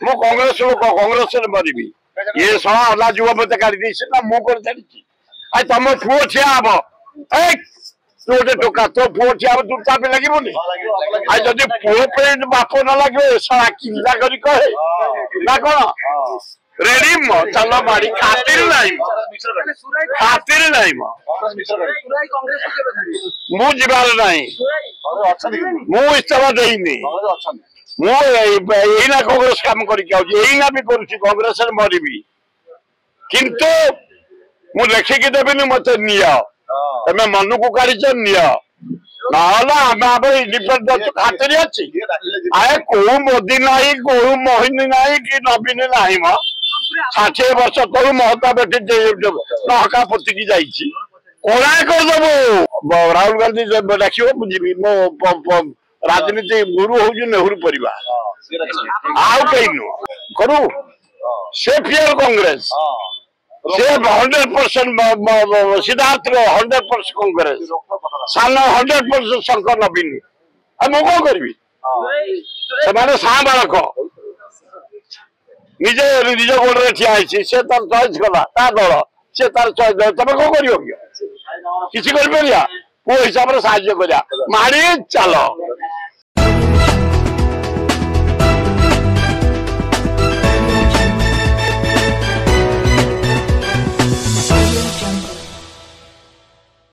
मु कांग्रेस लोक कांग्रेस मरबी ये सला अला जुवा मत काढी देछ ना मु कोन जानिछि आ तम पुओ छिया हबो ए तू गोटे टोका तो पुओ छिया हबो तू चापे लागिबोनी आ जदी पुओ पे बाप न लागिबो सला किंदा करी कहे ना कोन रेडी म चलो मारी खातिर नहीं मु जीवार नहीं मु इस्तीफा देनी मुना कांग्रेस काम करना भी करुच्ची कांग्रेस मरबी किंतु मु लेखिकी देवी मत निया तमें मन को काढ़ निया ना इंडिपेंडेंट खातिर अच्छी आए कौ मोदी नहीं कौ मोहिनी नहीं कि नवीन नहीं म 60 वर्ष तलू महता बेटी नहका पोतिकी जाइए कड़ा करदेबू राहुल गांधी डाक बुझी मो राजनीति गुरु हूँ नेहरू परिवार आउ कहीं नुह करू से फियर कांग्रेस से 100% सिद्धार्थ 100% कांग्रेस सान 100% शंकर नवीन मु कौन करी से सांबाड़क निजे निज गोड़े ठिया से तार चॉइस कला दल से तार चॉइस तुम कौन कर किसी कर पुओ हिसाब से साहय कर माड़ी चल।